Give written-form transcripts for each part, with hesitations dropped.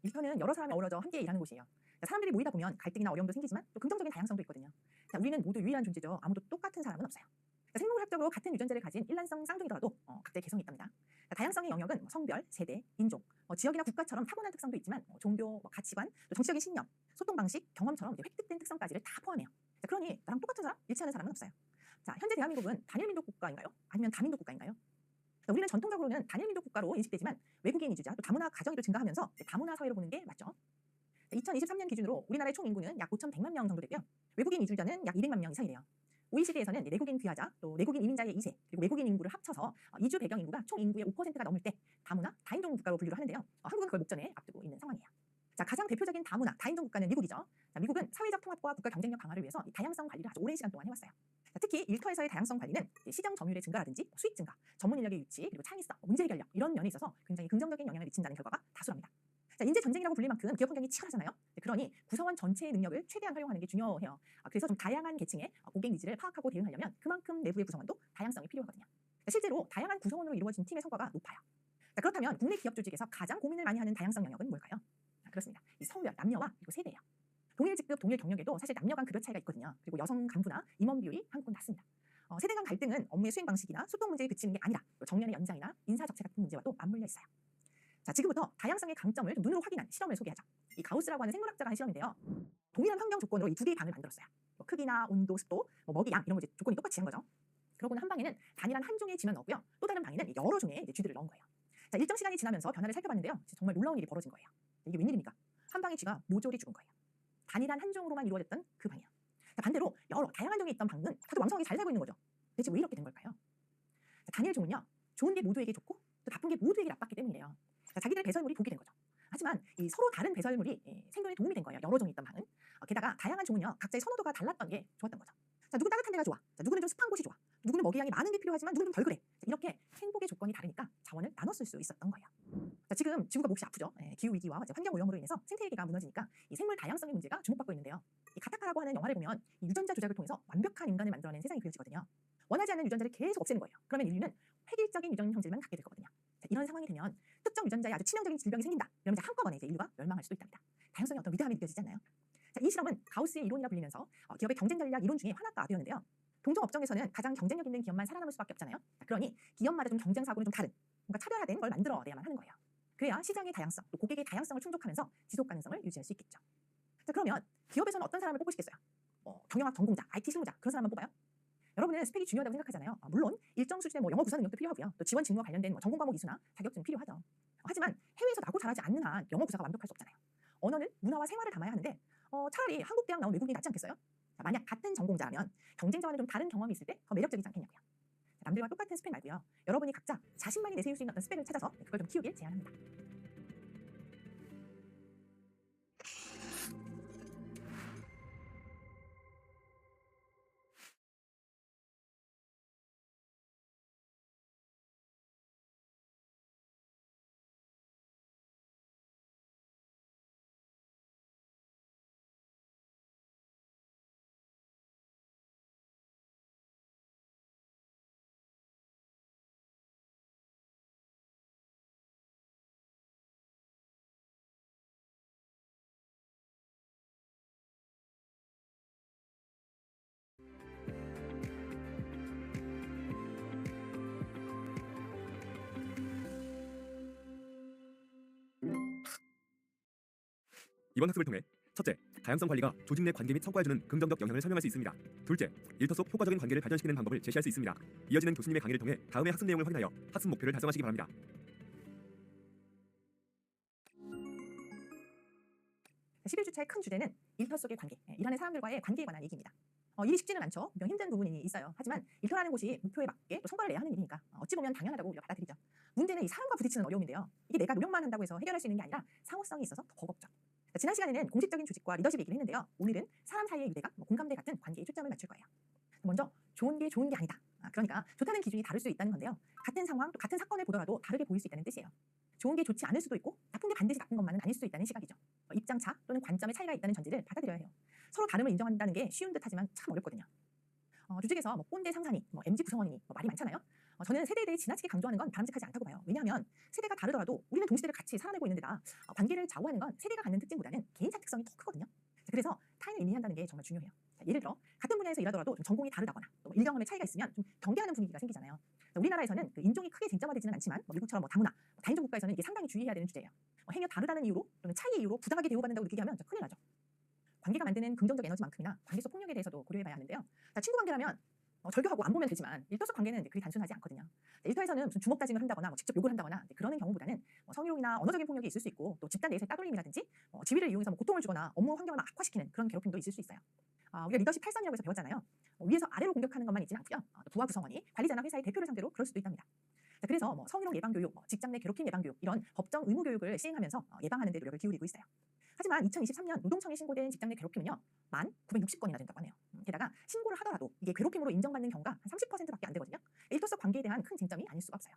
일터는 여러 사람이 어우러져 함께 일하는 곳이에요. 자, 사람들이 모이다 보면 갈등이나 어려움도 생기지만 또 긍정적인 다양성도 있거든요. 자, 우리는 모두 유일한 존재죠. 아무도 똑같은 사람은 없어요. 자, 생물학적으로 같은 유전자를 가진 일란성 쌍둥이더라도 각자의 개성이 있답니다. 자, 다양성의 영역은 성별, 세대, 인종, 지역이나 국가처럼 타고난 특성도 있지만 종교, 가치관, 또 정치적인 신념, 소통 방식, 경험처럼 이제 획득된 특성까지를 다 포함해요. 자, 그러니 나랑 똑같은 사람, 일치하는 사람은 없어요. 자, 현재 대한민국은 단일민족 국가인가요? 아니면 다민족 국가인가요? 자, 우리는 전통적으로는 단일민족 국가로 인식되지만 외국인 이주자, 또 다문화 가정이 또 증가하면서 다문화 사회로 보는 게 맞죠. 2023년 기준으로 우리나라의 총 인구는 약 5,100만 명 정도 되고요. 외국인 이주자는 약 200만 명 이상이래요. OECD에서는 내국인 귀화자, 또 내국인 이민자의 2세, 그리고 외국인 인구를 합쳐서 이주 배경 인구가 총 인구의 5%가 넘을 때 다문화, 다인종 국가로 분류를 하는데요. 한국은 그걸 목전에 앞두고 있는 상황이에요. 자, 가장 대표적인 다문화, 다인종 국가는 미국이죠. 자, 미국은 사회적 통합과 국가 경쟁력 강화를 위해서 이 다양성 관리를 아주 오랜 시간 동안 해왔어요. 자, 특히 일터에서의 다양성 관리는 시장 점유율의 증가라든지 수익 증가, 전문 인력의 유치, 그리고 창의성, 문제 해결력 이런 면에 있어서 굉장히 긍정적인 영향을 미친다는 결과가 다수랍니다. 자, 인재 전쟁이라고 불릴 만큼 기업 환경이 치열하잖아요. 그러니 구성원 전체의 능력을 최대한 활용하는 게 중요해요. 그래서 좀 다양한 계층의 고객 니즈를 파악하고 대응하려면 그만큼 내부의 구성원도 다양성이 필요하거든요. 실제로 다양한 구성원으로 이루어진 팀의 성과가 높아요. 자, 그렇다면 국내 기업 조직에서 가장 고민을 많이 하는 다양성 영역은 뭘까요? 그렇습니다. 이 성별, 남녀와 그리고 세대예요. 동일 직급, 동일 경력에도 사실 남녀 간 급여 차이가 있거든요. 그리고 여성 간부나 임원 비율이 한국은 낮습니다. 세대 간 갈등은 업무의 수행 방식이나 소통 문제에 그치는 게 아니라 정년의 연장이나 인사 적체 같은 문제와도 맞물려 있어요. 자, 지금부터 다양성의 강점을 좀 눈으로 확인한 실험을 소개하죠. 이 가우스라고 하는 생물학자가 한 실험인데요. 동일한 환경 조건으로 이 두 개의 방을 만들었어요. 크기나 온도, 습도, 먹이, 양 이런 거 이제 조건이 똑같이 한 거죠. 그러고는 한 방에는 단일한 한 종의 쥐만 넣었고요. 또 다른 방에는 여러 종의 이제 쥐들을 넣은 거예요. 자, 일정 시간이 지나면서 변화를 살펴봤는데요. 정말 놀라운 일이 벌어진 거예요. 이게 웬일입니까? 한 방의 쥐가 모조리 죽은 거예요. 단일한 한 종으로만 이루어졌던 그 방이요. 자, 반대로 여러 다양한 종이 있던 방은 다들 왕성하게 잘 살고 있는 거죠. 대체 왜 이렇게 된 걸까요? 자, 단일 종은요, 좋은 게 모두에게 좋고 또 나쁜 게 모두에게 나빴기 때문이래요. 자, 자기들의 배설물이 복이 된 거죠. 하지만 이 서로 다른 배설물이 생존에 도움이 된 거예요. 여러 종이 있던 방은. 게다가 다양한 종은요, 각자의 선호도가 달랐던 게 좋았던 거죠. 자, 누구는 따뜻한 데가 좋아. 자, 누구는 좀 습한 곳이 좋아. 누구는 먹이량이 많은 게 필요하지만 누구는 좀 덜 그래. 자, 이렇게 행복의 조건이 다르니까 자원을 나눠 쓸 수 있었던 거예요. 자, 지금 지구가 몹시 아프죠. 기후 위기와 환경 오염으로 인해서 생태계가 무너지니까 이 생물 다양성의 문제가 주목받고 있는데요. 이 가타카라고 하는 영화를 보면 이 유전자 조작을 통해서 완벽한 인간을 만들어낸 세상이 그려지거든요. 원하지 않는 유전자를 계속 없애는 거예요. 그러면 인류는 획일적인 유전 형질만 갖게 될 거거든요. 자, 이런 상황이 되면 특정 유전자에 아주 치명적인 질병이 생긴다. 그러면 이제 한꺼번에 이제 인류가 멸망할 수도 있답니다. 다양성의 어떤 위대함이 느껴지지 않나요? 자, 이 실험은 가우스의 이론이라 불리면서 기업의 경쟁 전략 이론 중에 하나가 되었는데요. 동종 업종에서는 가장 경쟁력 있는 기업만 살아남을 수밖에 없잖아요. 자, 그러니 기업마다 좀 경쟁 사고는 좀 다른, 뭔가 차별화된 걸 만들어내야만 하는 거예요. 그래야 시장의 다양성, 또 고객의 다양성을 충족하면서 지속 가능성을 유지할 수 있겠죠. 자, 그러면 기업에서는 어떤 사람을 뽑으시겠어요? 경영학 전공자, IT 실무자 그런 사람만 뽑아요? 여러분은 스펙이 중요하다고 생각하잖아요. 물론 일정 수준의 영어 구사 능력도 필요하고요. 또 지원 직무와 관련된 전공 과목 이수나 자격증 필요하죠. 하지만 해외에서 나고 자라지 않는 한 영어 구사가 완벽할 수 없잖아요. 언어는 문화와 생활을 담아야 하는데 차라리 한국 대학 나온 외국인이 낫지 않겠어요? 자, 만약 같은 전공자라면 경쟁자와는 좀 다른 경험이 있을 때 더 매력적이지 않겠냐고요. 자, 남들과 똑같은 스펙 말고요. 여러분이 각자 자신만이 내세울 수 있는 어떤 스펙을 찾아서 그걸 좀 키우길 제안합니다. 이번 학습을 통해 첫째, 다양성 관리가 조직 내 관계 및 성과에 주는 긍정적 영향을 설명할 수 있습니다. 둘째, 일터 속 효과적인 관계를 발전시키는 방법을 제시할 수 있습니다. 이어지는 교수님의 강의를 통해 다음의 학습 내용을 확인하여 학습 목표를 달성하시기 바랍니다. 11주차의 큰 주제는 일터 속의 관계, 일하는 사람들과의 관계에 관한 얘기입니다. 일이 쉽지는 않죠. 분명 힘든 부분이 있어요. 하지만 일터라는 곳이 목표에 맞게 또 성과를 내야 하는 일이니까 어찌 보면 당연하다고 우리가 받아들이죠. 문제는 이 사람과 부딪히는 어려움인데요. 이게 내가 노력만 한다고 해서 해결할 수 있는 게 아니라 상호성이 있어서 더 버겁죠. 자, 지난 시간에는 공식적인 조직과 리더십 얘기를 했는데요. 오늘은 사람 사이의 유대감, 공감대 같은 관계에 초점을 맞출 거예요. 먼저 좋은 게 아니다. 그러니까 좋다는 기준이 다를 수 있다는 건데요. 같은 상황, 또 같은 사건을 보더라도 다르게 보일 수 있다는 뜻이에요. 좋은 게 좋지 않을 수도 있고 나쁜 게 반드시 나쁜 것만은 아닐 수 있다는 시각이죠. 입장차 또는 관점의 차이가 있다는 전제를 받아들여야 해요. 서로 다름을 인정한다는 게 쉬운 듯하지만 참 어렵거든요. 조직에서 꼰대 상사니, MZ 구성원이니 말이 많잖아요. 저는 세대에 대해 지나치게 강조하는 건 바람직하지 않다고 봐요. 왜냐하면 세대가 다르더라도 우리는 동시대를 같이 살아내고 있는 데다 관계를 좌우하는 건 세대가 갖는 특징보다는 개인차 특성이 더 크거든요. 자, 그래서 타인을 이해한다는 게 정말 중요해요. 자, 예를 들어 같은 분야에서 일하더라도 좀 전공이 다르다거나 또 일경험의 차이가 있으면 좀 경계하는 분위기가 생기잖아요. 자, 우리나라에서는 그 인종이 크게 쟁점화되지는 않지만 미국처럼 다문화, 다인종 국가에서는 이게 상당히 주의해야 되는 주제예요. 행여 다르다는 이유로 또는 차이의 이유로 부당하게 대우받는다고 느끼게 하면 큰일 나죠. 관계가 만드는 긍정적 에너지만큼이나 관계 속 폭력에 대해서도 고려해봐야 하는데요. 자, 친구 관계라면 절교하고 안 보면 되지만 일터속 관계는 그리 단순하지 않거든요. 일터에서는 무슨 주먹 다짐을 한다거나 직접 욕을 한다거나 그러는 경우보다는 성희롱이나 언어적인 폭력이 있을 수 있고 또 집단 내에서의 따돌림이라든지 지위를 이용해서 고통을 주거나 업무 환경을 악화시키는 그런 괴롭힘도 있을 수 있어요. 우리가 리더십 8선이라고 해서 배웠잖아요. 위에서 아래로 공격하는 것만 있지는 않고요. 부하 구성원이 관리자나 회사의 대표를 상대로 그럴 수도 있답니다. 자, 그래서 성희롱 예방 교육, 직장 내 괴롭힘 예방 교육 이런 법정 의무 교육을 시행하면서 예방하는 데 노력을 기울이고 있어요. 하지만 2023년 노동청에 신고된 직장 내 괴롭힘은요 1960건이나 된다고 하네요. 게다가 신고를 하더라도 이게 괴롭힘으로 인정받는 경우가 한 30%밖에 안 되거든요. 일터속 관계에 대한 큰 쟁점이 아닐 수가 없어요.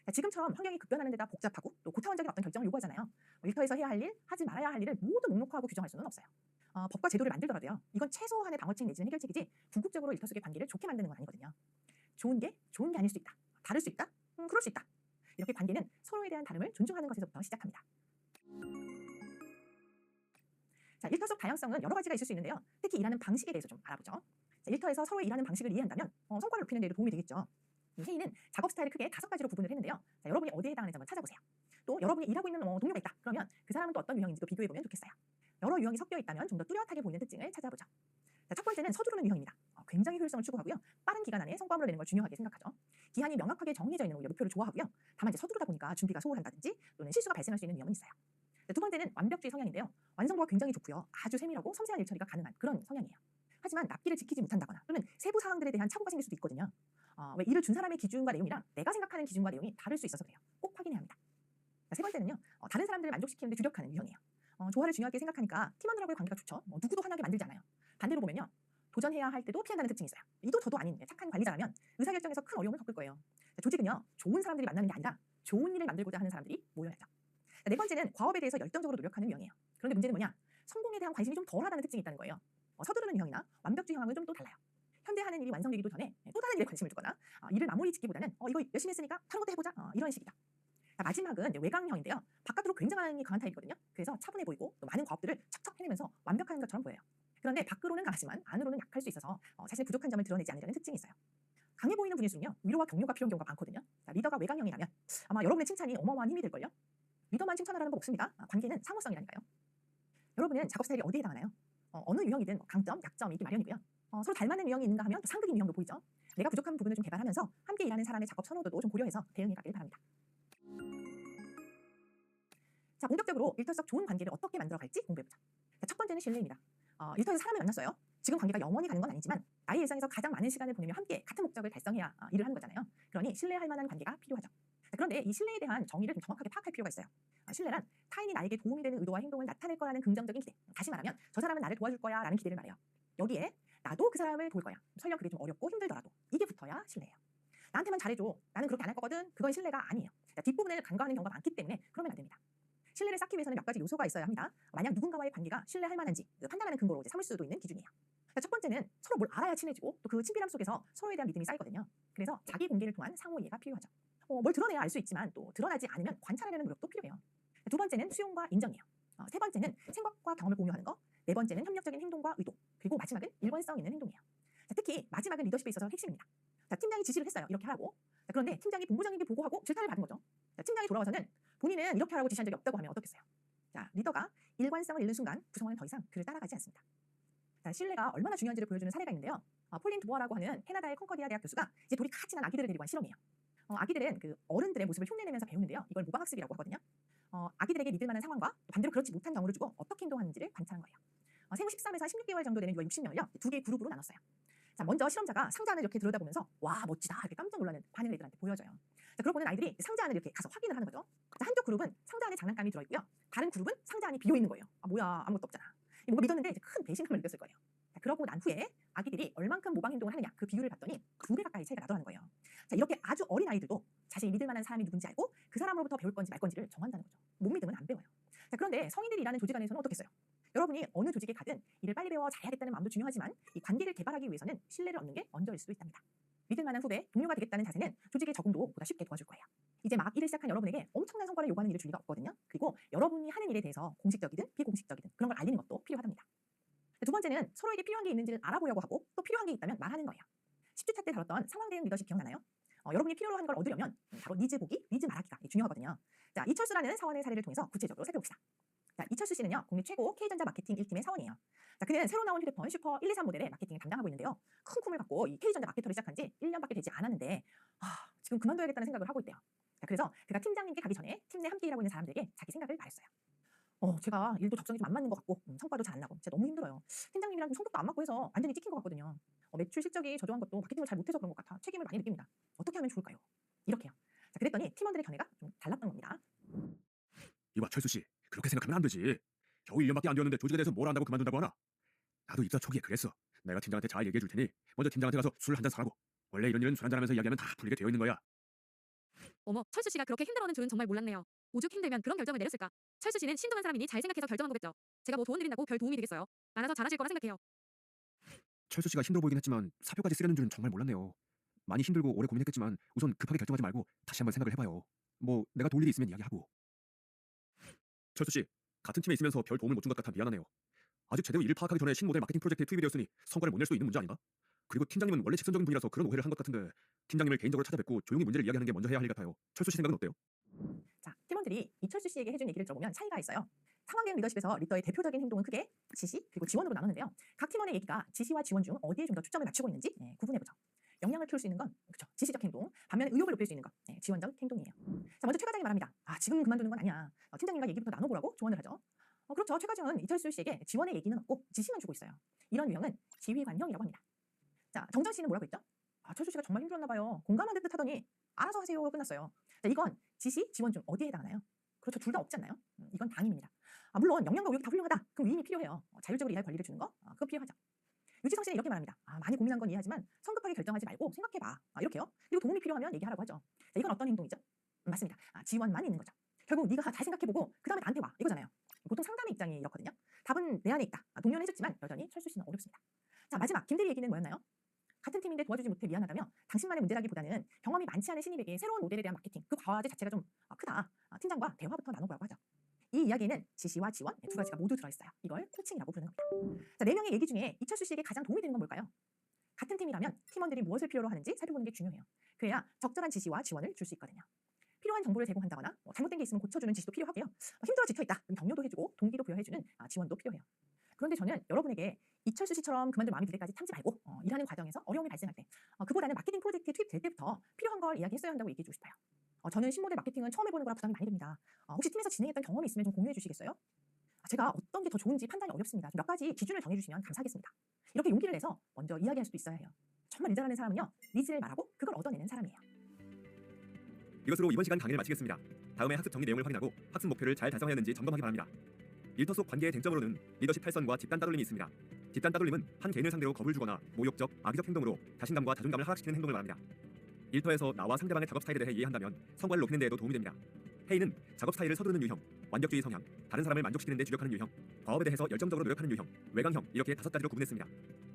자, 지금처럼 환경이 급변하는 데다 복잡하고 또 고차원적인 어떤 결정을 요구하잖아요. 일터에서 해야 할 일, 하지 말아야 할 일을 모두 목록화하고 규정할 수는 없어요. 법과 제도를 만들더라도요. 이건 최소한의 방어책 내지는 해결책이지 궁극적으로 일터 속의 관계를 좋게 만드는 건 아니거든요. 좋은 게 아닐 수 있다. 다를 수 있다. 그럴 수 있다. 이렇게 관계는 서로에 대한 다름을 존중하는 것에서부터 시작합니다. 자, 일터 속 다양성은 여러 가지가 있을 수 있는데요. 특히 일하는 방식에 대해서 좀 알아보죠. 자, 일터에서 서로의 일하는 방식을 이해한다면 성과를 높이는 데도 도움이 되겠죠. 이 회의는 작업 스타일을 크게 5가지로 구분을 했는데요. 자, 여러분이 어디에 해당하는지 한번 찾아보세요. 또 여러분이 일하고 있는 동료가 있다. 그러면 그 사람은 또 어떤 유형인지도 비교해보면 좋겠어요. 여러 유형이 섞여 있다면 좀 더 뚜렷하게 보이는 특징을 찾아보죠. 자, 첫 번째는 서두르는 유형입니다. 굉장히 효율성을 추구하고요. 빠른 기간 안에 성과물을 내는 걸 중요하게 생각하죠. 기한이 명확하게 정해져 있는 오히려 목표를 좋아하고요. 다만 이제 서두르다 보니까 준비가 소홀한다든지 또는 실수가 발생할 수 있는 위험은 있어요. 자, 두 번째는 완벽주의 성향인데요. 완성도가 굉장히 좋고요. 아주 세밀하고 섬세한 일 처리가 가능한 그런 성향이에요. 하지만 납기를 지키지 못한다거나 또는 세부 사항들에 대한 착오가 생길 수도 있거든요. 왜 일을 준 사람의 기준과 내용이랑 내가 생각하는 기준과 내용이 다를 수 있어서 그래요. 꼭 확인해야 합니다. 자, 세 번째는요. 다른 사람들을 만족시키는 데 주력하는 유형이에요. 조화를 중요하게 생각하니까 팀원들하고의 관계가 좋죠. 누구도 화나게 만들지 않아요. 반대로 보면요. 도전해야 할 때도 피한다는 특징이 있어요. 이도 저도 아닌 착한 관리자라면 의사결정에서 큰 어려움을 겪을 거예요. 자, 조직은요. 좋은 사람들이 만나는 게 아니라 좋은 일을 만들고자 하는 사람들이 모여야죠. 자, 네 번째는 과업에 대해서 열정적으로 노력하는 유형이에요. 그런데 문제는 뭐냐? 성공에 대한 관심이 좀 덜하다는 특징이 있다는 거예요. 서두르는 유형이나 완벽주의 형하고는 좀 또 달라요. 현대 하는 일이 완성되기도 전에 또 다른 일에 관심을 두거나 일을 마무리 짓기보다는 이거 열심히 했으니까 다른 것도 해보자 이런 식이다. 자, 마지막은 외강형인데요. 바깥으로 굉장히 강한 타입이거든요. 그래서 차분해 보이고 또 많은 과업들을 척척 해내면서 완벽한 것처럼 보여요. 그런데 밖으로는 강하지만 안으로는 약할 수 있어서 자신의 부족한 점을 드러내지 않으려는 특징이 있어요. 강해 보이는 분일수록요. 위로와 격려가 필요한 경우가 많거든요. 자, 리더가 외강형이라면 아마 여러분의 칭찬이 어마어마한 힘이 될걸요. 리더만 칭찬하라는 법 없습니다. 관계는 상호성이라니까요. 여러분은 작업 스타일이 어디에 해당하나요? 어느 유형이든 강점, 약점이 있기 마련이고요. 서로 닮아있는 유형이 있는가 하면 또 상극인 유형도 보이죠. 내가 부족한 부분을 좀 개발하면서 함께 일하는 사람의 작업 선호도도 좀 고려해서 대응해가길 바랍니다. 자, 본격적으로 일터 속 좋은 관계를 어떻게 만들어갈지 공부해보자. 자, 첫 번째는 신뢰입니다. 일터에서 사람을 만났어요. 지금 관계가 영원히 가는 건 아니지만 나의 일상에서 가장 많은 시간을 보내며 함께 같은 목적을 달성해야 일을 하는 거잖아요. 그러니 신뢰할 만한 관계가 필요하죠. 자, 그런데 이 신뢰에 대한 정의를 좀 정확하게 파악할 필요가 있어요. 신뢰란 타인이 나에게 도움이 되는 의도와 행동을 나타낼 거라는 긍정적인 기대. 다시 말하면 저 사람은 나를 도와줄 거야 라는 기대를 말해요. 여기에 나도 그 사람을 도울 거야. 설령 그게 좀 어렵고 힘들더라도 이게 붙어야 신뢰예요. 나한테만 잘해줘. 나는 그렇게 안 할 거거든. 그건 신뢰가 아니에요. 자, 뒷부분을 간과하는 경우가 많기 때문에 그러면 안 됩니다. 신뢰를 쌓기 위해서는 몇 가지 요소가 있어야 합니다. 만약 누군가와의 관계가 신뢰할 만한지 판단하는 근거로 삼을 수도 있는 기준이에요. 자, 첫 번째는 서로 뭘 알아야 친해지고 또 그 친밀함 속에서 서로에 대한 믿음이 쌓이거든요. 그래서 자기 공개를 통한 상호 이해가 필요하죠. 뭘 드러내야 알 수 있지만 또 드러나지 않으면 관찰하려는 노력도 필요해요. 자, 두 번째는 수용과 인정이에요. 세 번째는 생각과 경험을 공유하는 거. 네 번째는 협력적인 행동과 의도. 그리고 마지막은 일관성 있는 행동이에요. 자, 특히 마지막은 리더십에 있어서 핵심입니다. 자, 팀장이 지시를 했어요. 이렇게 하라고. 자, 그런데 팀장이 본부장에게 보고하고 질타를 받은 거죠. 자, 팀장이 돌아와서는 본인은 이렇게 하라고 지시한 적이 없다고 하면 어떻겠어요? 자, 리더가 일관성을 잃는 순간 구성원은 더 이상 그를 따라가지 않습니다. 자, 신뢰가 얼마나 중요한지를 보여주는 사례가 있는데요. 폴린 두버라고 하는 캐나다의 컨커디아 대학 교수가 이제 돌이 카친한 아기들을 데리고 한 실험이에요. 아기들은 그 어른들의 모습을 흉내내면서 배우는데요. 이걸 모방학습이라고 하거든요. 아기들에게 믿을 만한 상황과 반대로 그렇지 못한 경우를 주고 어떻게 행동하는지를 관찰한 거예요. 생후 13에서 16개월 정도 되는 유아 60명을요. 두 개의 그룹으로 나눴어요. 자, 먼저 실험자가 상자 안을 이렇게 들여다보면서 와 멋지다 이렇게 깜짝 놀라는 반응을 애들한테 보여줘요. 자, 그러고는 아이들이 상자 안을 이렇게 가서 확인을 하는 거죠. 자, 한쪽 그룹은 상자 안에 장난감이 들어있고요. 다른 그룹은 상자 안이 비어 있는 거예요. 뭐야 아무것도 없잖아. 뭔가 믿었는데 이제 큰 배신감을 느꼈을 거예요. 자, 그러고 난 후에 아기들이 얼만큼 모방 행동을 하느냐 그 비율을 봤더니 2배 가까이 차이가 나더라는 거예요. 자, 이렇게 아주 어린 아이들도 자신이 믿을 만한 사람이 누군지 알고 그 사람으로부터 배울 건지 말 건지를 정한다는 거죠. 못 믿으면 안 배워요. 자, 그런데 성인들이 일하는 조직 안에서는 어떻겠어요? 여러분이 어느 조직에 가든 일을 빨리 배워 잘해야겠다는 마음도 중요하지만 이 관계를 개발하기 위해서는 신뢰를 얻는 게 먼저일 수도 있답니다. 믿을 만한 후배, 동료가 되겠다는 자세는 좀 조직의 적응도 보다 쉽게 도와줄 거예요. 이제 막 일을 시작한 여러분에게 엄청난 성과를 요구하는 일을 줄 리가 없거든요. 그리고 여러분이 하는 일에 대해서 공식적이든 비공식적이든 그런 걸 알리는 것도 필요하답니다. 두 번째는 서로에게 필요한 게 있는지를 알아보려고 하고 또 필요한 게 있다면 말하는 거예요. 10주차 때 다뤘던 상황 대응 리더십 기억나나요? 여러분이 필요로 한 걸 얻으려면 바로 니즈 보기, 니즈 말하기가 중요하거든요. 자, 이철수라는 사원의 사례를 통해서 구체적으로 살펴봅시다. 자, 이철수 씨는요, 국내 최고 K전자 마케팅 1팀의 사원이에요. 자, 그는 새로 나온 휴대폰 슈퍼 123 모델의 마케팅을 담당하고 있는데요. 큰 꿈을 갖고 이 K전자 마케터를 시작한 지 1년밖에 되지 않았는데 지금 그만둬야겠다는 생각을 하고 있대요. 자, 그래서 그가 팀장님께 가기 전에 팀 내 함께 일하고 있는 사람들에게 자기 생각을 말했어요. 제가 일도 적성이 좀 안 맞는 것 같고 성과도 잘 안 나고 진짜 너무 힘들어요. 팀장님이랑 좀 성격도 안 맞고 해서 완전히 찍힌 것 같거든요. 매출 실적이 저조한 것도 마케팅을 잘 못해서 그런 것 같아 책임을 많이 느낍니다. 어떻게 하면 좋을까요? 이렇게요. 자, 그랬더니 팀원들의 견해가 좀 달랐던 겁니다. 이봐 철수 씨, 그렇게 생각하면 안 되지. 겨우 1년밖에 안 되었는데 조직에 대해서 뭘 안다고 그만둔다고 하나? 나도 입사 초기에 그랬어. 내가 팀장한테 잘 얘기해 줄 테니 먼저 팀장한테 가서 술 한잔 사라고. 원래 이런 일은 술 한잔하면서 이야기하면 다 풀리게 되어 있는 거야. 어머, 철수 씨가 그렇게 힘들어하는 줄은 정말 몰랐네요. 오죽 힘들면 그런 결정을 내렸을까? 철수 씨는 신중한 사람이니 잘 생각해서 결정한 거겠죠. 제가 뭐 조언 드린다고 별 도움이 되겠어요? 알아서 잘하실 거라 생각해요. 철수 씨가 힘들어 보이긴 했지만 사표까지 쓰려는 줄은 정말 몰랐네요. 많이 힘들고 오래 고민했겠지만 우선 급하게 결정하지 말고 다시 한번 생각을 해봐요. 뭐 내가 도울 일이 있으면 이야기하고. 철수 씨, 같은 팀에 있으면서 별 도움을 못 준 것 같아 미안하네요. 아직 제대로 일을 파악하기 전에 신모델 마케팅 프로젝트에 투입이 되었으니 성과를 못 낼 수 있는 문제 아닌가? 그리고 팀장님은 원래 직선적인 분이라서 그런 오해를 한 것 같은데 팀장님을 개인적으로 찾아뵙고 조용히 문제를 이야기하는 게 먼저 해야 할 일 같아요. 철수 씨 생각은 어때요? 자, 팀원들이 이철수 씨에게 해준 얘기를 들어보면 차이가 있어요. 상황 대응 리더십에서 리더의 대표적인 행동은 크게 지시 그리고 지원으로 나누는데요. 각 팀원의 얘기가 지시와 지원 중 어디에 좀 더 초점을 맞추고 있는지 구분해보죠. 역량을 키울 수 있는 건 그렇죠. 지시적 행동, 반면에 의욕을 높일 수 있는 건 지원적 행동이에요. 자, 먼저 최 과장이 말합니다. 지금 그만두는 건 아니야. 팀장님과 얘기부터 나눠보라고 조언을 하죠. 그렇죠. 최 과장은 이철수 씨에게 지원의 얘기는 없고 지시만 주고 있어요. 이런 유형은 지휘관형이라고 합니다. 자, 정정 씨는 뭐라고 했죠? 철수 씨가 정말 힘들었나 봐요. 공감한 듯 하더니 알아서 하세요. 끝났어요. 자, 이건 지시, 지원 중 어디에 해당하나요? 그렇죠. 둘 다 없지 않나요? 이건 방임입니다. 물론 역량과 의욕이 다 훌륭하다. 그럼 위임이 필요해요. 자율적으로 일할 권리를 주는 거 그거 필요하죠. 유지성 씨는 이렇게 말합니다. 많이 고민한 건 이해하지만 성급하게 결정하지 말고 생각해봐. 이렇게요. 그리고 도움이 필요하면 얘기하라고 하죠. 자, 이건 어떤 행동이죠? 맞습니다. 지원만 있는 거죠. 결국 네가 잘 생각해보고 그 다음에 나한테 와. 이거잖아요. 보통 상담의 입장이 이렇거든요. 답은 내 안에 있다. 동료는 해줬지만 여전히 철수 씨는 어렵습니다. 자, 마지막 김대리 얘기는 뭐였나요? 같은 팀인데 도와주지 못해 미안하다며 당신만의 문제라기보다는 경험이 많지 않은 신입에게 새로운 모델에 대한 마케팅 그 과제 자체가 좀 크다. 팀장과 대화부터 나눠보라고 하죠. 이 이야기에는 지시와 지원 두 가지가 모두 들어있어요. 이걸 코칭이라고 부르는 겁니다. 자, 4명의 얘기 중에 이철수 씨에게 가장 도움이 되는 건 뭘까요? 같은 팀이라면 팀원들이 무엇을 필요로 하는지 살펴보는 게 중요해요. 그래야 적절한 지시와 지원을 줄 수 있거든요. 필요한 정보를 제공한다거나 잘못된 게 있으면 고쳐주는 지시도 필요하고요. 힘들어 지쳐있다. 격려도 해주고 동기도 부여해주는 지원도 필요해요. 그런데 저는 여러분에게 이철수 씨처럼 그만둘 마음이 들 때까지 참지 말고 일하는 과정에서 어려움이 발생할 때 그보다는 마케팅 프로젝트에 투입될 때부터 필요한 걸 이야기했어야 한다고 얘기해주고 싶어요. 저는 신모델 마케팅은 처음 해보는 거라 부담이 많이 됩니다. 혹시 팀에서 진행했던 경험이 있으면 좀 공유해 주시겠어요? 제가 어떤 게 더 좋은지 판단이 어렵습니다. 몇 가지 기준을 정해주시면 감사하겠습니다. 이렇게 용기를 내서 먼저 이야기할 수도 있어야 해요. 정말 일 잘하는 사람은요. 니즈를 말하고 그걸 얻어내는 사람이에요. 이것으로 이번 시간 강의를 마치겠습니다. 다음에 학습 정리 내용을 확인하고 학습 목표를 잘 달성하였는지 점검하기 바랍니다. 일터 속 관계의 쟁점으로는 리더십 탈선과 집단 따돌림이 있습니다. 집단 따돌림은 한 개인을 상대로 겁을 주거나 모욕적, 악의적 행동으로 자신감과 자존감을 하락시키는 행동을 말합니다. 일터에서 나와 상대방의 작업 스타일에 대해 이해한다면 성과를 높이는 데에도 도움이 됩니다. 회의는 작업 스타일을 서두르는 유형, 완벽주의 성향, 다른 사람을 만족시키는 데 주력하는 유형, 과업에 대해서 열정적으로 노력하는 유형, 외강형 이렇게 5가지로 구분했습니다.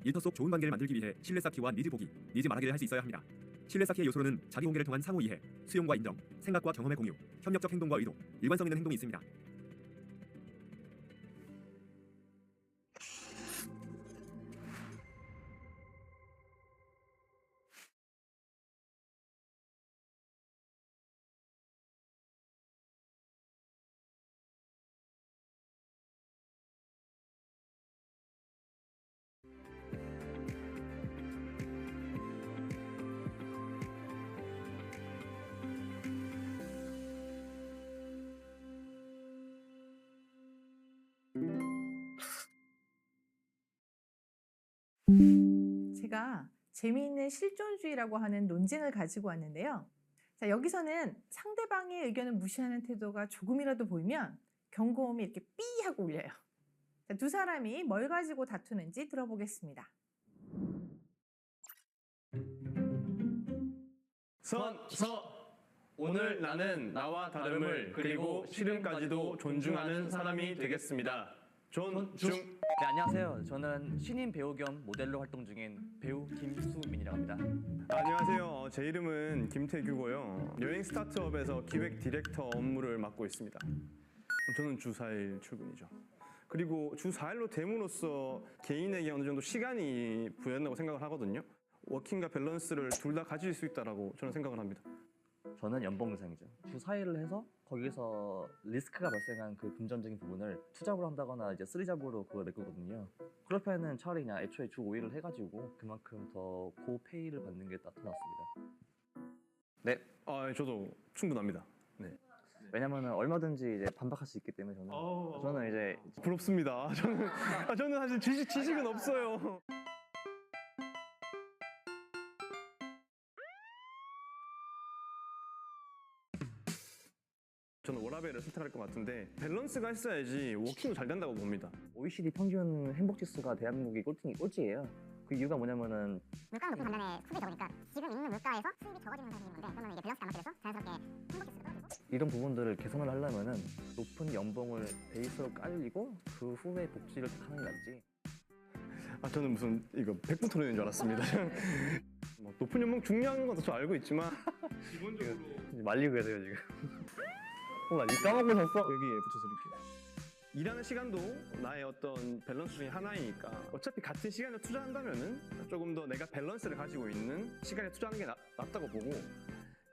일터 속 좋은 관계를 만들기 위해 신뢰 쌓기와 니즈 보기, 니즈 말하기를 할 수 있어야 합니다. 신뢰 쌓기의 요소로는 자기 공개를 통한 상호 이해, 수용과 인정, 생각과 경험의 공유, 협력적 행동과 의도, 일관성 있는 행동이 있습니다. 제가 재미있는 실존주의라고 하는 논쟁을 가지고 왔는데요. 자, 여기서는 상대방의 의견을 무시하는 태도가 조금이라도 보이면 경고음이 이렇게 삐 하고 울려요. 자, 두 사람이 뭘 가지고 다투는지 들어보겠습니다. 서! 오늘 나는 나와 다름을 그리고 싫음까지도 존중하는 사람이 되겠습니다. 존중. 네, 안녕하세요. 저는 신인 배우 겸 모델로 활동 중인 배우 김수민이라고 합니다. 안녕하세요. 제 이름은 김태규고요. 여행 스타트업에서 기획 디렉터 업무를 맡고 있습니다. 저는 주 4일 출근이죠. 그리고 주 4일로 됨으로써 개인에게 어느 정도 시간이 부여된다고 생각을 하거든요. 워킹과 밸런스를 둘 다 가질 수 있다라고 저는 생각을 합니다. 저는 연봉 인상이죠. 주 4일을 해서 거기서 리스크가 발생한 그 금전적인 부분을 투잡으로 한다거나 이제 쓰리잡으로 그걸 메꾸거든요. 그럴 바에는 차라리 그냥 애초에 주 5일을 해가지고 그만큼 더 고페이를 받는 게 딱 나왔습니다. 네, 저도 충분합니다. 네. 왜냐면은 얼마든지 이제 반박할 수 있기 때문에 저는 이제 부럽습니다. 저는 사실 지식은 없어요. 저는 워라밸을 선택할 것 같은데 밸런스가 있어야지 워킹도 잘 된다고 봅니다. OECD 평균 행복 지수가 대한민국이 꼴찌예요. 그 이유가 뭐냐면은 물가는 높은 반면에 수입이 적으니까 지금 있는 물가에서 수입이 적어지는 현상이 있는 건데 그러면 이게 밸런스가 안 맞게 돼서 자연스럽게 행복지수가 떨어지고 이런 부분들을 개선을 하려면은 높은 연봉을 베이스로 깔리고 그 후에 복지를 택하는 게 낫지. 저는 무슨 이거 100분 토론인 줄 알았습니다. 뭐 높은 연봉 중요한 건 저 알고 있지만 기본적으로 이제 말리고 해야 돼요 지금. 나 이거 까먹으셨어? 여기에 붙여드릴게요. 일하는 시간도 나의 어떤 밸런스 중에 하나이니까 어차피 같은 시간을 투자한다면은 조금 더 내가 밸런스를 가지고 있는 시간에 투자하는 게 낫다고 보고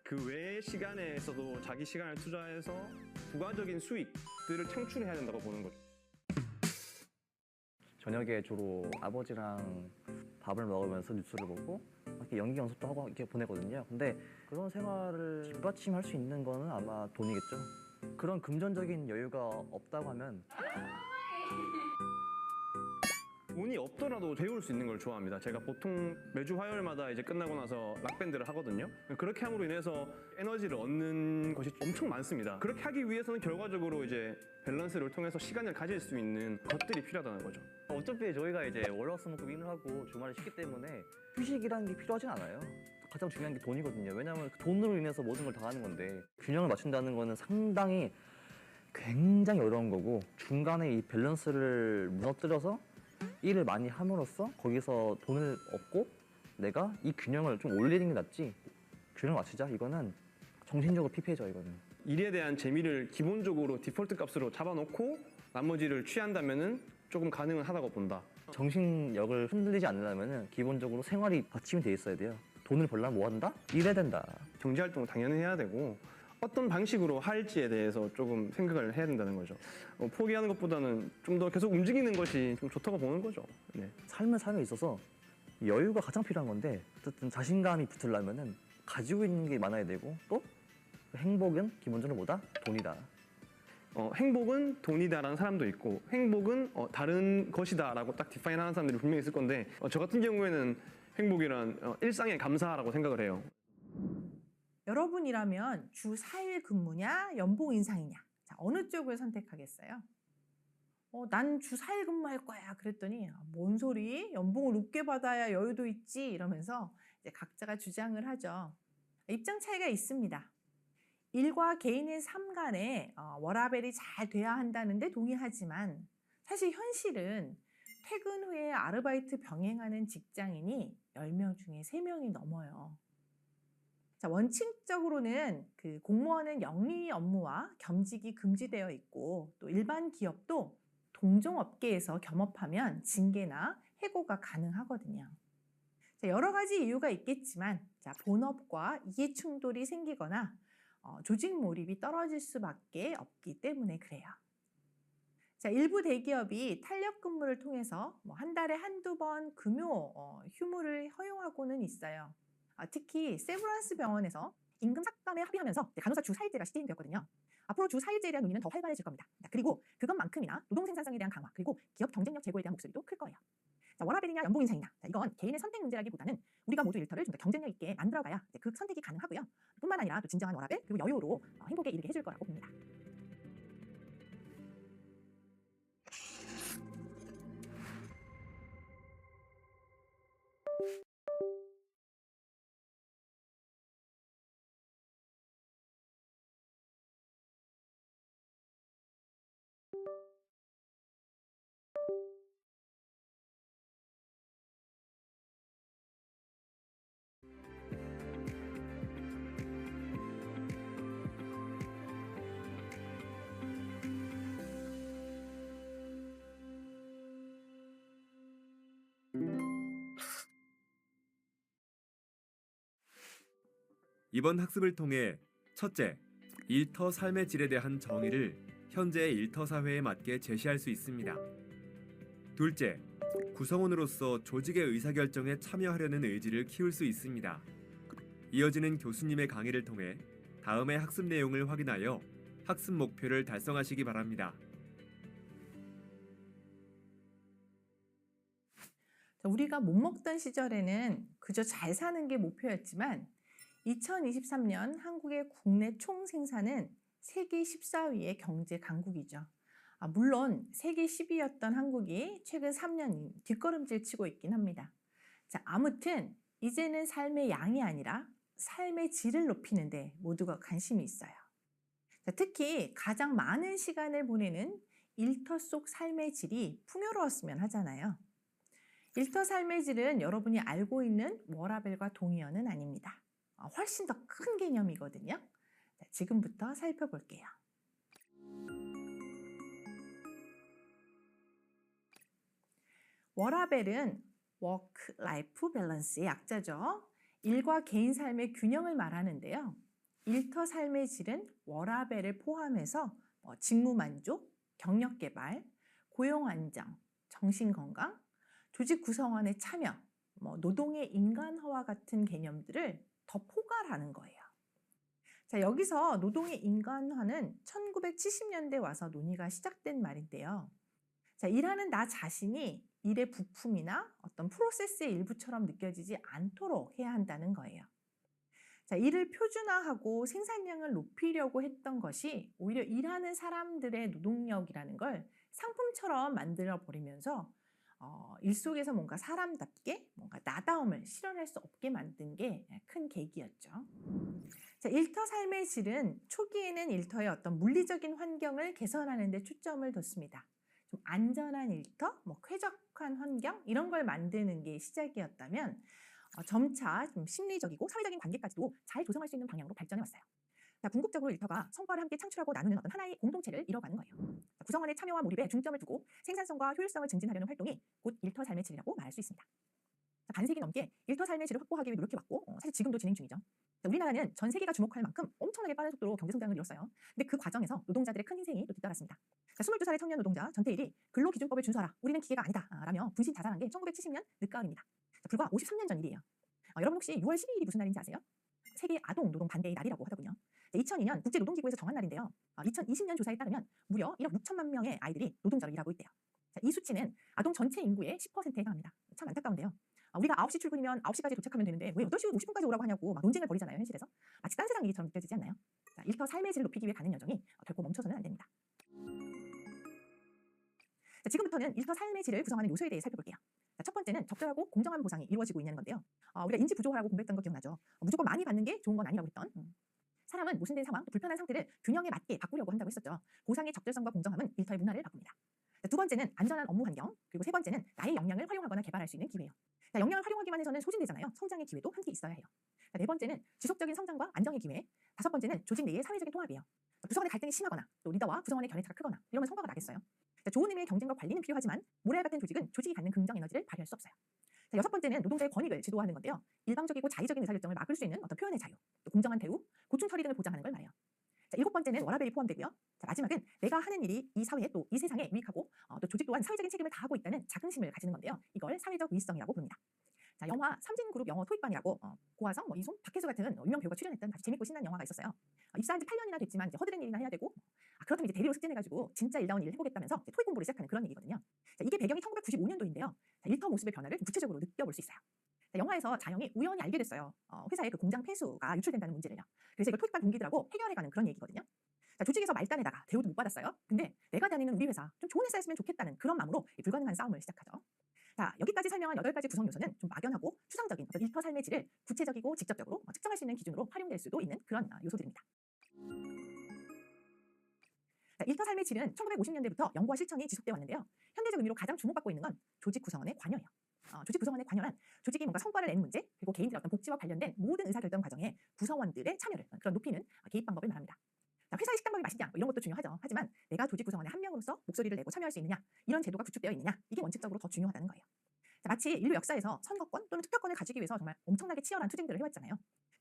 그 외의 시간에서도 자기 시간을 투자해서 부가적인 수익들을 창출해야 된다고 보는 거죠. 저녁에 주로 아버지랑 밥을 먹으면서 뉴스를 보고 이렇게 연기 연습도 하고 이렇게 보내거든요. 근데 그런 생활을 뒷받침할 수 있는 거는 아마 돈이겠죠. 그런 금전적인 여유가 없다고 하면 돈이 없더라도 배울 수 있는 걸 좋아합니다. 제가 보통 매주 화요일마다 이제 끝나고 나서 락밴드를 하거든요. 그렇게 함으로 인해서 에너지를 얻는 것이 엄청 많습니다. 그렇게 하기 위해서는 결과적으로 이제 밸런스를 통해서 시간을 가질 수 있는 것들이 필요하다는 거죠. 어차피 저희가 이제 월화수목금 일을 하고 주말에 쉬기 때문에 휴식이라는 게 필요하진 않아요. 가장 중요한 게 돈이거든요. 왜냐하면 그 돈으로 인해서 모든 걸 다 하는 건데 균형을 맞춘다는 거는 상당히 굉장히 어려운 거고 중간에 이 밸런스를 무너뜨려서 일을 많이 함으로써 거기서 돈을 얻고 내가 이 균형을 좀 올리는 게 낫지 균형을 맞추자 이거는 정신적으로 피폐해져 이거는. 일에 대한 재미를 기본적으로 디폴트 값으로 잡아놓고 나머지를 취한다면은 조금 가능은 하다고 본다. 정신력을 흔들리지 않으려면 기본적으로 생활이 받침이 돼 있어야 돼요. 돈을 벌려면 뭐 한다? 일해야 된다. 경제활동을 당연히 해야 되고 어떤 방식으로 할지에 대해서 조금 생각을 해야 된다는 거죠. 포기하는 것보다는 좀 더 계속 움직이는 것이 좀 좋다고 보는 거죠. 네. 삶에 있어서 여유가 가장 필요한 건데 어쨌든 자신감이 붙으려면은 가지고 있는 게 많아야 되고 또 행복은 기본적으로 뭐다? 돈이다. 행복은 돈이다라는 사람도 있고 행복은 다른 것이다라고 딱 디파인하는 사람들이 분명히 있을 건데 저 같은 경우에는 행복이란 일상의 감사라고 생각을 해요. 여러분이라면 주 4일 근무냐, 연봉 인상이냐? 자, 어느 쪽을 선택하겠어요? 난 주 4일 근무할 거야. 그랬더니 뭔 소리? 연봉을 높게 받아야 여유도 있지. 이러면서 이제 각자가 주장을 하죠. 입장 차이가 있습니다. 일과 개인의 삶 간에 워라밸이 잘 돼야 한다는데 동의하지만 사실 현실은 퇴근 후에 아르바이트 병행하는 직장인이 10명 중에 3명이 넘어요. 자, 원칙적으로는 그 공무원은 영리 업무와 겸직이 금지되어 있고 또 일반 기업도 동종업계에서 겸업하면 징계나 해고가 가능하거든요. 자, 여러 가지 이유가 있겠지만 자, 본업과 이해충돌이 생기거나 조직 몰입이 떨어질 수밖에 없기 때문에 그래요. 자, 일부 대기업이 탄력 근무를 통해서 한 달에 한두 번 금요 휴무를 허용하고는 있어요. 특히 세브란스 병원에서 임금 삭감에 합의하면서 간호사 주 4일제가 시행되었거든요. 앞으로 주 4일제에 대한 논의는 더 활발해질 겁니다. 그리고 그것만큼이나 노동 생산성에 대한 강화, 그리고 기업 경쟁력 제고에 대한 목소리도 클 거예요. 자, 워라밸이냐 연봉 인상이냐, 자, 이건 개인의 선택 문제라기보다는 우리가 모두 일터를 좀 더 경쟁력 있게 만들어가야 그 선택이 가능하고요. 뿐만 아니라 또 진정한 워라밸 그리고 여유로 행복에 이르게 해줄 거라고 봅니다. 이번 학습을 통해 첫째, 일터 삶의 질에 대한 정의를 현재의 일터 사회에 맞게 제시할 수 있습니다. 둘째, 구성원으로서 조직의 의사결정에 참여하려는 의지를 키울 수 있습니다. 이어지는 교수님의 강의를 통해 다음의 학습 내용을 확인하여 학습 목표를 달성하시기 바랍니다. 우리가 못 먹던 시절에는 그저 잘 사는 게 목표였지만 2023년 한국의 국내 총 생산은 세계 14위의 경제 강국이죠. 물론 세계 10위였던 한국이 최근 3년 뒷걸음질 치고 있긴 합니다. 자, 아무튼 이제는 삶의 양이 아니라 삶의 질을 높이는데 모두가 관심이 있어요. 자, 특히 가장 많은 시간을 보내는 일터 속 삶의 질이 풍요로웠으면 하잖아요. 일터 삶의 질은 여러분이 알고 있는 워라밸과 동의어는 아닙니다. 훨씬 더 큰 개념이거든요. 자, 지금부터 살펴볼게요. 워라밸은 워크-라이프 밸런스의 약자죠. 일과 개인 삶의 균형을 말하는데요. 일터 삶의 질은 워라밸을 포함해서 직무 만족, 경력 개발, 고용 안정, 정신 건강, 조직 구성원의 참여, 노동의 인간화와 같은 개념들을 더 포괄하는 거예요. 자, 여기서 노동의 인간화는 1970년대 와서 논의가 시작된 말인데요. 자, 일하는 나 자신이 일의 부품이나 어떤 프로세스의 일부처럼 느껴지지 않도록 해야 한다는 거예요. 자, 일을 표준화하고 생산량을 높이려고 했던 것이 오히려 일하는 사람들의 노동력이라는 걸 상품처럼 만들어 버리면서 일 속에서 뭔가 사람답게 뭔가 나다움을 실현할 수 없게 만든 게 큰 계기였죠. 자, 일터 삶의 질은 초기에는 일터의 어떤 물리적인 환경을 개선하는 데 초점을 뒀습니다. 좀 안전한 일터, 쾌적한 환경 이런 걸 만드는 게 시작이었다면 점차 좀 심리적이고 사회적인 관계까지도 잘 조성할 수 있는 방향으로 발전해 왔어요. 자, 궁극적으로 일터가 성과를 함께 창출하고 나누는 어떤 하나의 공동체를 이뤄가는 거예요. 자, 구성원의 참여와 몰입에 중점을 두고 생산성과 효율성을 증진하려는 활동이 곧 일터 삶의 질이라고 말할 수 있습니다. 자, 반세기 넘게 일터 삶의 질을 확보하기 위해 노력해왔고 사실 지금도 진행 중이죠. 자, 우리나라는 전 세계가 주목할 만큼 엄청나게 빠른 속도로 경제 성장을 이뤘어요. 근데 그 과정에서 노동자들의 큰 희생이 또 뒤따랐습니다. 자, 22살의 청년 노동자 전태일이 근로기준법을 준수하라. 우리는 기계가 아니다. 라며 분신 자살한 게 1970년 늦가을입니다. 자, 불과 53년 전 일이에요. 여러분 혹시 6월 12일이 무슨 날인지 아세요? 세계 아동 노동 반대의 날이라고 하더군요. 2002년 국제노동기구에서 정한 날인데요. 2020년 조사에 따르면 무려 1억 6천만 명의 아이들이 노동자로 일하고 있대요. 자, 이 수치는 아동 전체 인구의 10%에 해당합니다. 참 안타까운데요. 우리가 9시 출근이면 9시까지 도착하면 되는데 왜 8시 50분까지 오라고 하냐고 막 논쟁을 벌이잖아요. 현실에서. 마치 딴 세상 얘기처럼 느껴지지 않나요? 자, 일터 삶의 질을 높이기 위해 가는 여정이 결코 멈춰서는 안 됩니다. 자, 지금부터는 일터 삶의 질을 구성하는 요소에 대해 살펴볼게요. 자, 첫 번째는 적절하고 공정한 보상이 이루어지고 있냐는 건데요. 우리가 인지 부조화라고 공부했던 거 기억나죠? 무조건 많이 받는 게 좋은 건 아니라고 했던. 사람은 모순된 상황, 또 불편한 상태를 균형에 맞게 바꾸려고 한다고 했었죠. 보상의 적절성과 공정함은 일터의 문화를 바꿉니다. 자, 두 번째는 안전한 업무 환경, 그리고 세 번째는 나의 역량을 활용하거나 개발할 수 있는 기회예요. 자, 역량을 활용하기만 해서는 소진되잖아요. 성장의 기회도 함께 있어야 해요. 자, 네 번째는 지속적인 성장과 안정의 기회, 다섯 번째는 조직 내의 사회적인 통합이에요. 부서 간의 갈등이 심하거나 또 리더와 구성원의 견해차가 크거나 이러면 성과가 나겠어요. 자, 좋은 의미의 경쟁과 관리는 필요하지만 모래알 같은 조직은 조직이 갖는 긍정 에너지를 발휘할 수 없어요. 자, 여섯 번째는 노동자의 권익을 지도하는 건데요. 일방적이고 자의적인 의사결정을 막을 수 있는 어떤 표현의 자유, 또 공정한 대우, 고충 처리 등을 보장하는 걸 말해요. 자, 일곱 번째는 워라밸이 포함되고요. 자, 마지막은 내가 하는 일이 이 사회에 또 이 세상에 유익하고 또 조직 또한 사회적인 책임을 다하고 있다는 자긍심을 가지는 건데요. 이걸 사회적 위성이라고 부릅니다. 자, 영화 삼진그룹 영어 토익반이라고 고화성, 이송, 박혜수 같은 유명 배우가 출연했던 아주 재밌고 신나는 영화가 있었어요. 입사한 지 8년이나 됐지만 이제 허드렛 일이나 해야 되고 그렇다면 이제 대리로 숙제내가지고 진짜 일다운 일을 해보겠다면서 토익 공부를 시작하는 그런 얘기거든요. 자, 이게 배경이 1995년도인데요. 자, 일터 모습의 변화를 구체적으로 느껴볼 수 있어요. 자, 영화에서 자영이 우연히 알게 됐어요. 회사의 그 공장 폐수가 유출된다는 문제를요. 그래서 이걸 토익반 동기들하고 해결해가는 그런 얘기거든요. 자, 조직에서 말단에다가 대우도 못 받았어요. 근데 내가 다니는 우리 회사 좀 좋은 회사였으면 좋겠다는 그런 마음으로 불가능한 싸움을 시작하죠. 자, 여기까지 설명한 8가지 구성 요소는 좀 막연하고 추상적인 어떤 일터 삶의 질을 구체적이고 직접적으로 측정할 수 있는 기준으로 활용될 수도 있는 그런 요소들입니다. 자, 일터 삶의 질은 1950년대부터 연구와 실천이 지속되어 왔는데요. 현대적 의미로 가장 주목받고 있는 건 조직 구성원의 관여예요. 조직 구성원의 관여란 조직이 뭔가 성과를 내는 문제 그리고 개인들의 어떤 복지와 관련된 모든 의사결정 과정에 구성원들의 참여를 그런 높이는 개입 방법을 말합니다. 자, 회사의 식단법이 맛있냐 이런 것도 중요하죠. 하지만 내가 조직 구성원의 한 명으로서 목소리를 내고 참여할 수 있느냐 이런 제도가 구축되어 있느냐 이게 원칙적으로 더 중요하다는 거예요. 자, 마치 인류 역사에서 선거권 또는 투표권을 가지기 위해서 정말 엄청나게 치열한 투쟁들을 해왔잖아요.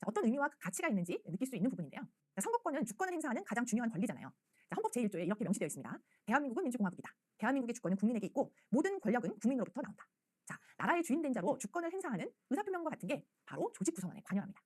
어떤 의미와 가치가 있는지 느낄 수 있는 부분인데요. 선거권은 주권을 행사하는 가장 중요한 권리잖아요. 헌법 제1조에 이렇게 명시되어 있습니다. 대한민국은 민주공화국이다. 대한민국의 주권은 국민에게 있고 모든 권력은 국민으로부터 나온다. 자, 나라의 주인된 자로 주권을 행사하는 의사표명과 같은 게 바로 조직 구성원의 관여랍니다.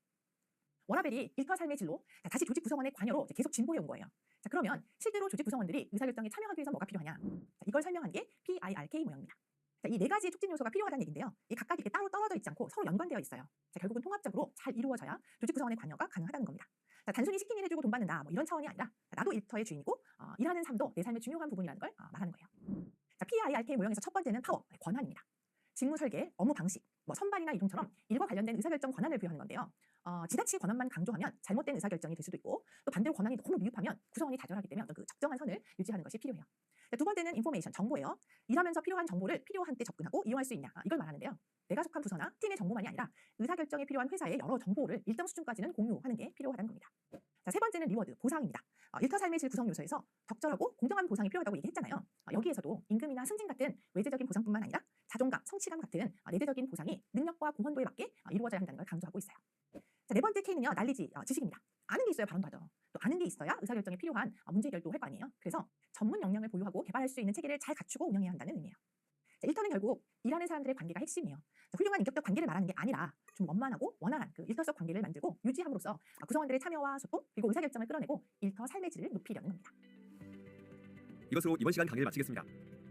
워라벨이 일터 삶의 질로 다시 조직 구성원의 관여로 계속 진보해 온 거예요. 자, 그러면 실제로 조직 구성원들이 의사결정에 참여하기 위해서 뭐가 필요하냐? 자, 이걸 설명한 게 PIRK 모형입니다. 자, 이 네 가지의 촉진 요소가 필요하다는 얘기인데요. 이 각각 이렇게 따로 떨어져 있지 않고 서로 연관되어 있어요. 자, 결국은 통합적으로 잘 이루어져야 조직 구성원의 관여가 가능하다는 겁니다. 자, 단순히 시킨 일 해주고 돈 받는다 뭐 이런 차원이 아니라 나도 일터의 주인이고 일하는 삶도 내 삶의 중요한 부분이라는 걸 말하는 거예요. 자, PIRK 모형에서 첫 번째는 파워, 권한입니다. 직무 설계, 업무 방식, 뭐 선발이나 이동처럼 일과 관련된 의사결정 권한을 부여하는 건데요. 지나친 권한만 강조하면 잘못된 의사결정이 될 수도 있고 또 반대로 권한이 너무 미흡하면 구성원이 좌절하기 때문에 어떤 그 적정한 선을 유지하는 것이 필요해요. 자, 두 번째는 인포메이션, 정보예요. 일하면서 필요한 정보를 필요한 때 접근하고 이용할 수 있냐 이걸 말하는데요. 내가 속한 부서나 팀의 정보만이 아니라 의사결정에 필요한 회사의 여러 정보를 일정 수준까지는 공유하는 게 필요하다는 겁니다. 자, 세 번째는 리워드, 보상입니다. 일터 삶의 질 구성 요소에서 적절하고 공정한 보상이 필요하다고 얘기했잖아요. 여기에서도 임금이나 승진 같은 외재적인 보상뿐만 아니라 자존감, 성취감 같은 내재적인 보상이 능력과 공헌도에 맞게 이루어져야 한다는 걸 강조하고 있어요. 자, 네 번째 K는요, 날리지, 지식입니다. 아는 게 있어야 발언도 하죠. 또 아는 게 있어야 의사결정에 필요한 문제 해결도 할 거 아니에요. 그래서 전문 역량을 보유하고 개발할 수 있는 체계를 잘 갖추고 운영해야 한다는 의미예요. 자, 일터는 결국 일하는 사람들의 관계가 핵심이에요. 자, 훌륭한 인격적 관계를 말하는 게 아니라 좀 원만하고 원활한 그 일터적 관계를 만들고 유지함으로써 구성원들의 참여와 소통 그리고 의사결정을 끌어내고 일터 삶의 질을 높이려는 겁니다. 이것으로 이번 시간 강의를 마치겠습니다.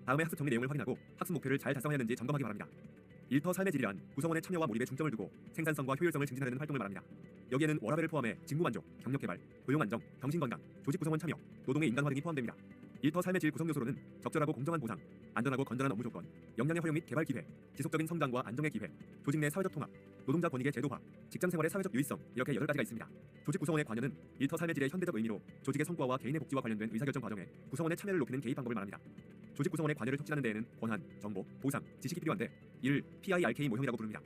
다음에 학습 정리 내용을 확인하고 학습 목표를 잘 달성하였는지 점검하기 바랍니다. 일터 삶의 질이란 구성원의 참여와 몰입에 중점을 두고 생산성과 효율성을 증진하려는 활동을 말합니다. 여기에는 워라밸을 포함해 직무 만족, 경력 개발, 고용 안정, 정신 건강, 조직 구성원 참여, 노동의 인간화 등이 포함됩니다. 일터 삶의 질 구성 요소로는 적절하고 공정한 보상, 안전하고 건전한 업무 조건, 역량의 활용 및 개발 기회, 지속적인 성장과 안정의 기회, 조직 내 사회적 통합, 노동자 권익의 제도화, 직장 생활의 사회적 유의성 이렇게 8가지가 있습니다. 조직 구성원의 관여는 일터 삶의 질의 현대적 의미로 조직의 성과와 개인의 복지와 관련된 의사결정 과정에 구성원의 참여를 높이는 개입 방법을 말합니다. 조직 구성원의 관여를 촉진하는 데에는 권한, 정보, 보상, 지식이 필요한데 이를 PIRK 모형이라고 부릅니다.